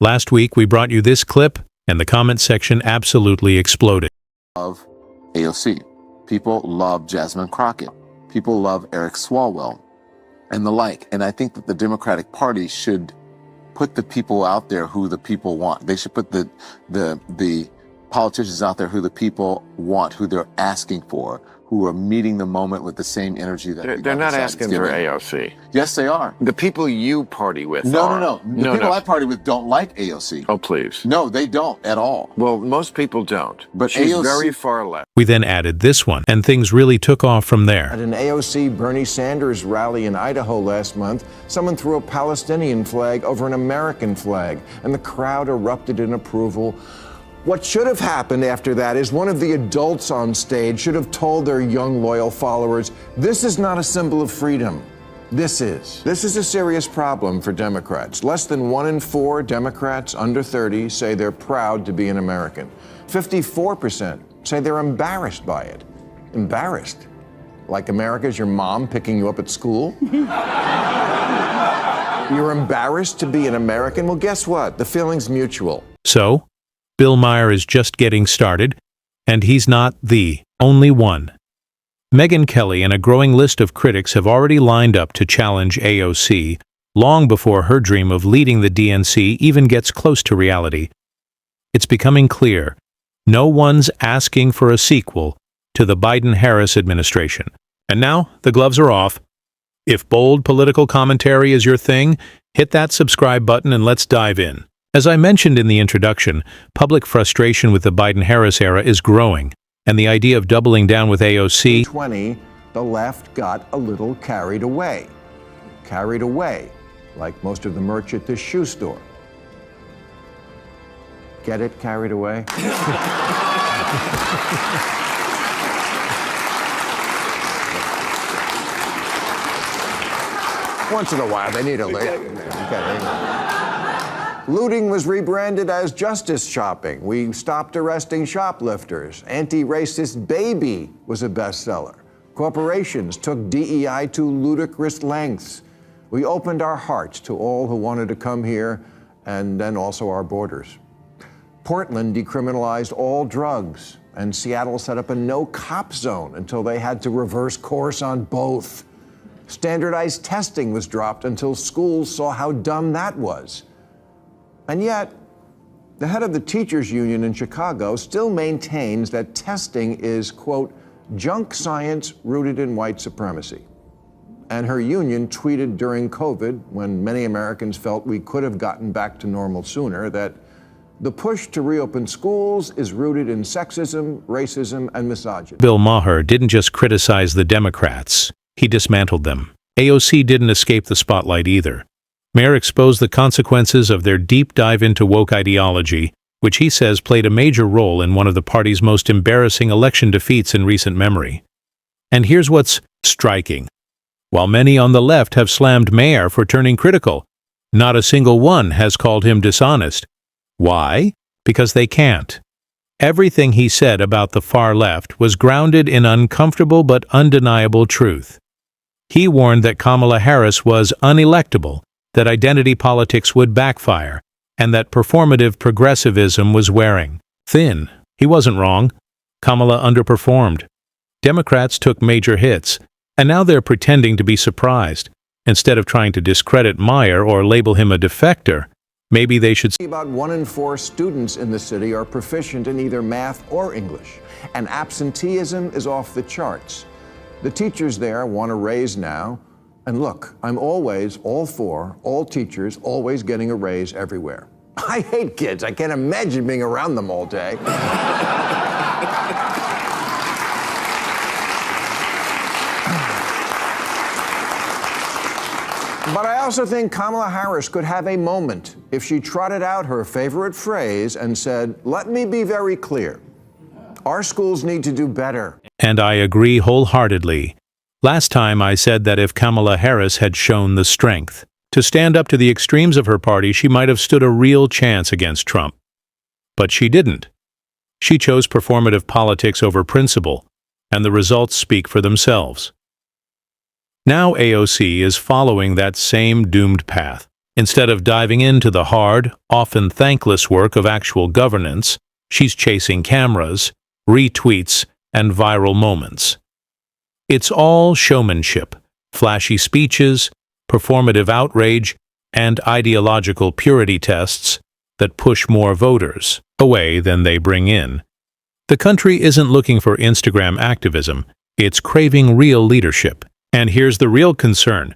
Last week, we brought you this clip, and the comment section absolutely exploded. Of AOC. People love Jasmine Crockett. People love Eric Swalwell and the like. And I think that the Democratic Party should put the people out there who the people want. They should put the politicians out there who the people want, who they're asking for, who are meeting the moment with the same energy that they're not asking for AOC. Yes, they are. The people you party with No. The people I party with don't like AOC. Oh, please. No, they don't at all. Well, most people don't. But she's AOC very far left. We then added this one, and things really took off from there. At an AOC Bernie Sanders rally in Idaho last month, someone threw a Palestinian flag over an American flag, and the crowd erupted in approval. What should have happened after that is one of the adults on stage should have told their young, loyal followers, this is not a symbol of freedom. This is. This is a serious problem for Democrats. Less than 1 in 4 Democrats under 30 say they're proud to be an American. 54% say they're embarrassed by it. Embarrassed? Like America's your mom picking you up at school? You're embarrassed to be an American? Well, guess what? The feeling's mutual. So, Bill Maher is just getting started, and he's not the only one. Megyn Kelly and a growing list of critics have already lined up to challenge AOC long before her dream of leading the DNC even gets close to reality. It's becoming clear, no one's asking for a sequel to the Biden-Harris administration. And now, the gloves are off. If bold political commentary is your thing, hit that subscribe button and let's dive in. As I mentioned in the introduction, public frustration with the Biden-Harris era is growing, and the idea of doubling down with AOC... 20, the left got a little carried away. Carried away, like most of the merch at this shoe store. Get it, carried away? Once in a while, they need a lick. Looting was rebranded as justice shopping. We stopped arresting shoplifters. Anti-racist baby was a bestseller. Corporations took DEI to ludicrous lengths. We opened our hearts to all who wanted to come here, and then also our borders. Portland decriminalized all drugs, and Seattle set up a no-cop zone until they had to reverse course on both. Standardized testing was dropped until schools saw how dumb that was. And yet, the head of the teachers union in Chicago still maintains that testing is, quote, junk science rooted in white supremacy. And her union tweeted during COVID, when many Americans felt we could have gotten back to normal sooner, that the push to reopen schools is rooted in sexism, racism, and misogyny. Bill Maher didn't just criticize the Democrats, he dismantled them. AOC didn't escape the spotlight either. Maher exposed the consequences of their deep dive into woke ideology, which he says played a major role in one of the party's most embarrassing election defeats in recent memory. And here's what's striking. While many on the left have slammed Maher for turning critical, not a single one has called him dishonest. Why? Because they can't. Everything he said about the far left was grounded in uncomfortable but undeniable truth. He warned that Kamala Harris was unelectable, that identity politics would backfire, and that performative progressivism was wearing thin. He wasn't wrong. Kamala underperformed. Democrats took major hits, and now they're pretending to be surprised. Instead of trying to discredit Maher or label him a defector, maybe they should... About 1 in 4 students in the city are proficient in either math or English, and absenteeism is off the charts. The teachers there want a raise now. And look, I'm always all for all teachers always getting a raise everywhere. I hate kids. I can't imagine being around them all day. But I also think Kamala Harris could have a moment if she trotted out her favorite phrase and said, let me be very clear. Our schools need to do better. And I agree wholeheartedly. Last time I said that if Kamala Harris had shown the strength to stand up to the extremes of her party, she might have stood a real chance against Trump. But she didn't. She chose performative politics over principle, and the results speak for themselves. Now AOC is following that same doomed path. Instead of diving into the hard, often thankless work of actual governance, she's chasing cameras, retweets, and viral moments. It's all showmanship, flashy speeches, performative outrage, and ideological purity tests that push more voters away than they bring in. The country isn't looking for Instagram activism, it's craving real leadership. And here's the real concern.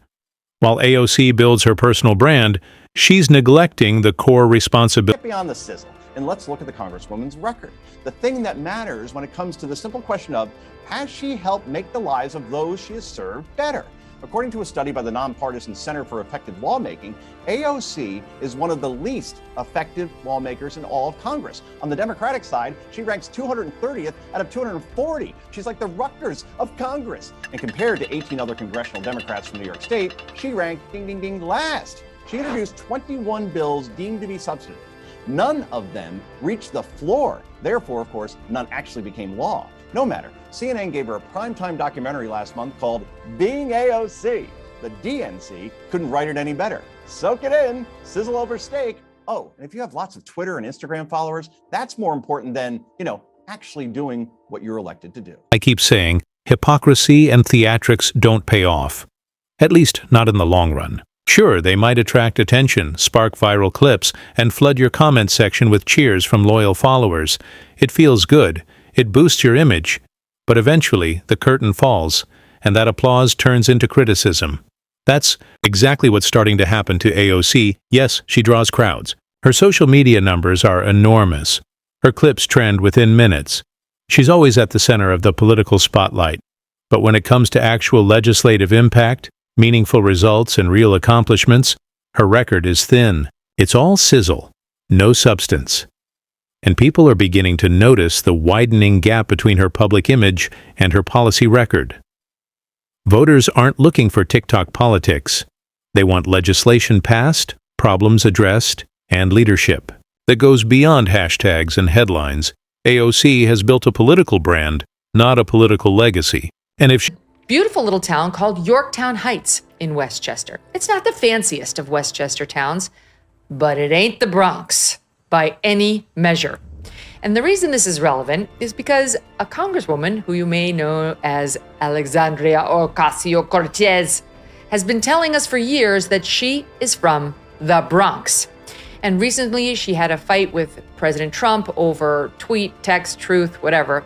While AOC builds her personal brand, she's neglecting the core responsibility. Get beyond the sizzle, and let's look at the Congresswoman's record. The thing that matters when it comes to the simple question of, has she helped make the lives of those she has served better? According to a study by the nonpartisan Center for Effective Lawmaking, AOC is one of the least effective lawmakers in all of Congress. On the Democratic side, she ranks 230th out of 240. She's like the Rutgers of Congress. And compared to 18 other congressional Democrats from New York State, she ranked ding, ding, ding last. She introduced 21 bills deemed to be substantive. None of them reached the floor. Therefore, of course, none actually became law. No matter. CNN gave her a primetime documentary last month called Being AOC. The DNC couldn't write it any better. Soak it in, sizzle over steak. Oh, and if you have lots of Twitter and Instagram followers, that's more important than, actually doing what you're elected to do. I keep saying, hypocrisy and theatrics don't pay off. At least not in the long run. Sure, they might attract attention, spark viral clips, and flood your comment section with cheers from loyal followers. It feels good. It boosts your image. But eventually, the curtain falls, and that applause turns into criticism. That's exactly what's starting to happen to AOC. Yes, she draws crowds. Her social media numbers are enormous. Her clips trend within minutes. She's always at the center of the political spotlight. But when it comes to actual legislative impact, meaningful results, and real accomplishments, her record is thin. It's all sizzle, no substance. And people are beginning to notice the widening gap between her public image and her policy record. Voters aren't looking for TikTok politics. They want legislation passed, problems addressed, and leadership that goes beyond hashtags and headlines. AOC has built a political brand, not a political legacy. And if beautiful little town called Yorktown Heights in Westchester. It's not the fanciest of Westchester towns, but it ain't the Bronx by any measure. And the reason this is relevant is because a congresswoman who you may know as Alexandria Ocasio-Cortez has been telling us for years that she is from the Bronx. And recently she had a fight with President Trump over tweet, text, truth, whatever.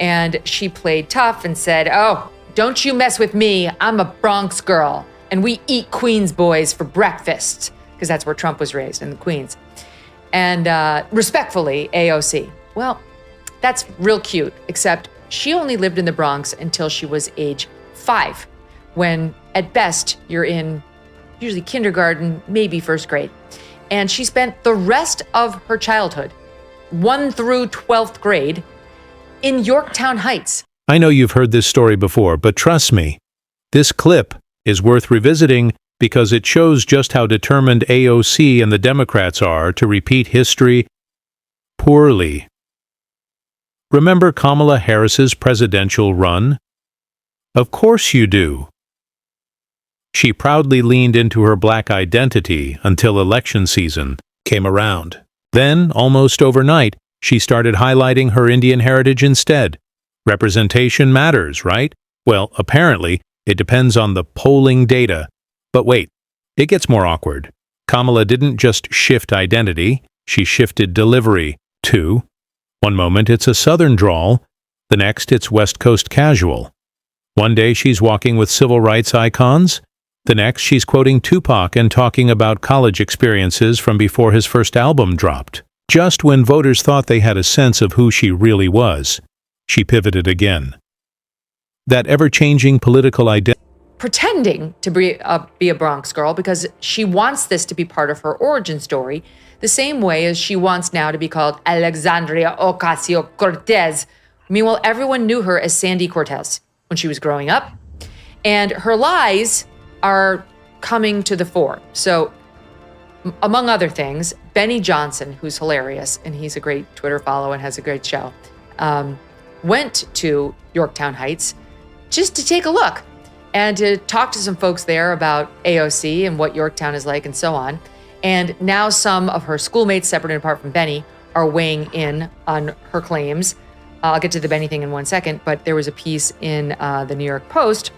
And she played tough and said, "Oh, don't you mess with me. I'm a Bronx girl. And we eat Queens boys for breakfast." Because that's where Trump was raised, in the Queens. And respectfully, AOC. Well, that's real cute, except she only lived in the Bronx until she was age 5, when at best you're in usually kindergarten, maybe first grade. And she spent the rest of her childhood, 1 through 12th grade, in Yorktown Heights. I know you've heard this story before, but trust me, this clip is worth revisiting because it shows just how determined AOC and the Democrats are to repeat history poorly. Remember Kamala Harris's presidential run? Of course you do. She proudly leaned into her black identity until election season came around. Then, almost overnight, she started highlighting her Indian heritage instead. Representation matters, right? Well, apparently, it depends on the polling data. But wait, it gets more awkward. Kamala didn't just shift identity, she shifted delivery, too. One moment it's a Southern drawl, the next it's West Coast casual. One day she's walking with civil rights icons, the next she's quoting Tupac and talking about college experiences from before his first album dropped. Just when voters thought they had a sense of who she really was, she pivoted again. That ever-changing political identity Pretending to be a Bronx girl because she wants this to be part of her origin story, the same way as she wants now to be called Alexandria Ocasio-Cortez. Meanwhile, everyone knew her as Sandy Cortez when she was growing up, and her lies are coming to the fore. So, among other things, Benny Johnson, who's hilarious, and he's a great Twitter follow and has a great show, went to Yorktown Heights just to take a look. and to talk to some folks there about AOC and what Yorktown is like and so on. And now some of her schoolmates, separate and apart from Benny, are weighing in on her claims. I'll get to the Benny thing in 1 second, but there was a piece in the New York Post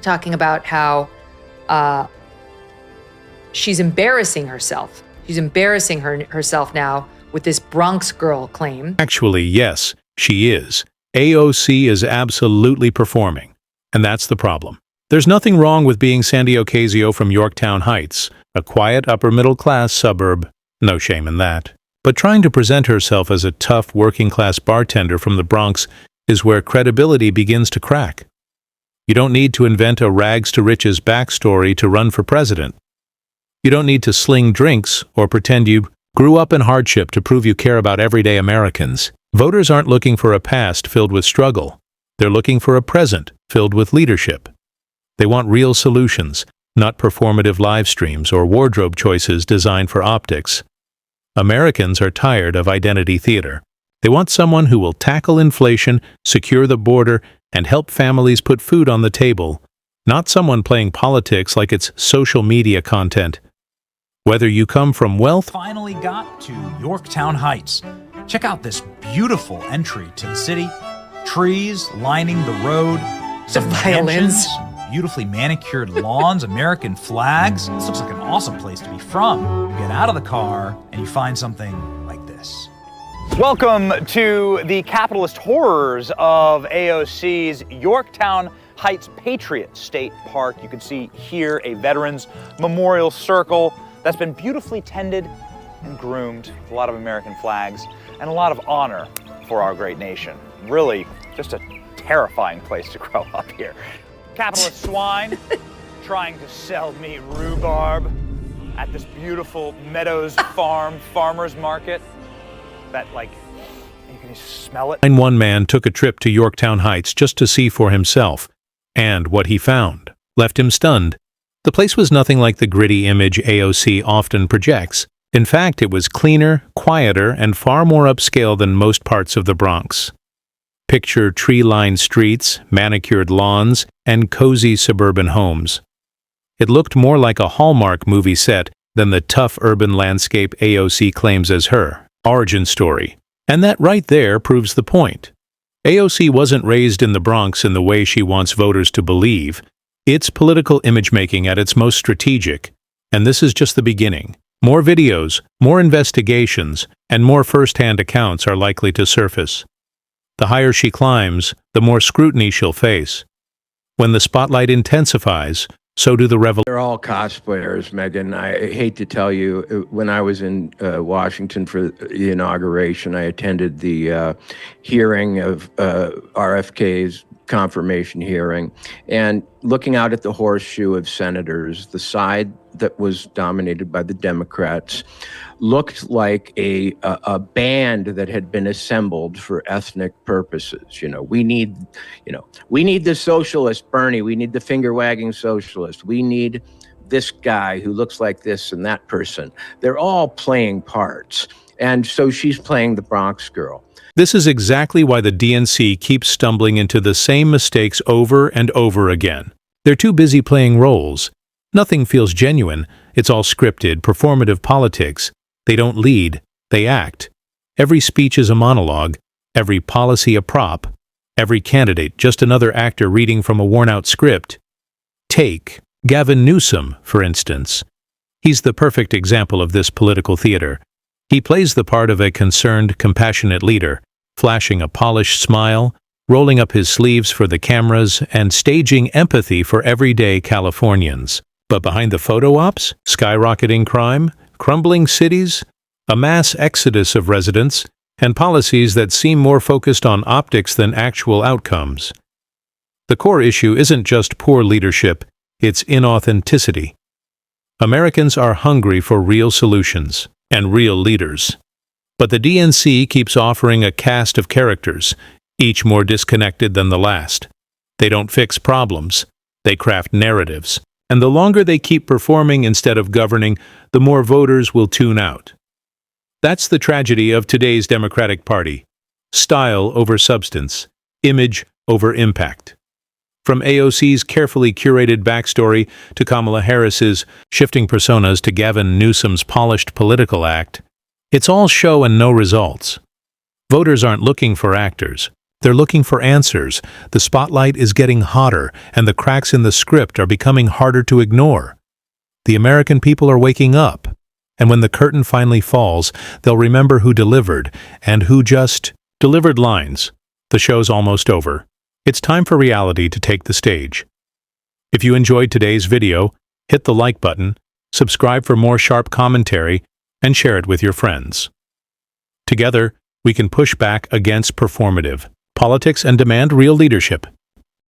talking about how she's embarrassing herself. She's embarrassing herself now with this Bronx girl claim. Actually, yes, she is. AOC is absolutely performing, and that's the problem. There's nothing wrong with being Sandy Ocasio from Yorktown Heights, a quiet upper-middle-class suburb. No shame in that. But trying to present herself as a tough working-class bartender from the Bronx is where credibility begins to crack. You don't need to invent a rags-to-riches backstory to run for president. You don't need to sling drinks or pretend you grew up in hardship to prove you care about everyday Americans. Voters aren't looking for a past filled with struggle. They're looking for a present filled with leadership. They want real solutions, not performative live streams or wardrobe choices designed for optics. Americans are tired of identity theater. They want someone who will tackle inflation, secure the border, and help families put food on the table, not someone playing politics like it's social media content. Whether you come from wealth... Finally got to Yorktown Heights. Check out this beautiful entry to the city. Trees lining the road. The violins. Mansions, beautifully manicured lawns, American flags. This looks like an awesome place to be from. You get out of the car and you find something like this. Welcome to the capitalist horrors of AOC's Yorktown Heights Patriot State Park. You can see here a Veterans Memorial Circle that's been beautifully tended and groomed with a lot of American flags and a lot of honor for our great nation. Really, just a terrifying place to grow up here. Capitalist swine trying to sell me rhubarb at this beautiful Meadows Farm farmers market. That, like, you can smell it. One man took a trip to Yorktown Heights just to see for himself, and what he found left him stunned. The place was nothing like the gritty image AOC often projects. In fact, it was cleaner, quieter, and far more upscale than most parts of the Bronx. Picture tree-lined streets, manicured lawns, and cozy suburban homes. It looked more like a Hallmark movie set than the tough urban landscape AOC claims as her origin story. And that right there proves the point. AOC wasn't raised in the Bronx in the way she wants voters to believe. It's political image-making at its most strategic, and this is just the beginning. More videos, more investigations, and more first-hand accounts are likely to surface. The higher she climbs, the more scrutiny she'll face. When the spotlight intensifies, so do the revelations. They're all cosplayers, Megyn. I hate to tell you, when I was in Washington for the inauguration, I attended the hearing of RFK's confirmation hearing, and looking out at the horseshoe of senators, the side that was dominated by the Democrats looked like a band that had been assembled for ethnic purposes. We need the socialist Bernie. We need the finger-wagging socialist. We need this guy who looks like this and that person. They're all playing parts. And so she's playing the Bronx girl. This is exactly why the DNC keeps stumbling into the same mistakes over and over again. They're too busy playing roles. Nothing feels genuine. It's all scripted, performative politics. They don't lead, they act. Every speech is a monologue, every policy a prop, every candidate just another actor reading from a worn-out script. Take Gavin Newsom, for instance. He's the perfect example of this political theater. He plays the part of a concerned, compassionate leader, flashing a polished smile, rolling up his sleeves for the cameras, and staging empathy for everyday Californians. But behind the photo ops, skyrocketing crime, crumbling cities, a mass exodus of residents, and policies that seem more focused on optics than actual outcomes. The core issue isn't just poor leadership, it's inauthenticity. Americans are hungry for real solutions and real leaders. But the DNC keeps offering a cast of characters, each more disconnected than the last. They don't fix problems, they craft narratives. And the longer they keep performing instead of governing, the more voters will tune out. That's the tragedy of today's Democratic Party. Style over substance, image over impact. From AOC's carefully curated backstory to Kamala Harris's shifting personas to Gavin Newsom's polished political act, it's all show and no results. Voters aren't looking for actors. They're looking for answers. The spotlight is getting hotter, and the cracks in the script are becoming harder to ignore. The American people are waking up, and when the curtain finally falls, they'll remember who delivered and who just delivered lines. The show's almost over. It's time for reality to take the stage. If you enjoyed today's video, hit the like button, subscribe for more sharp commentary, and share it with your friends. Together, we can push back against performative politics and demand real leadership.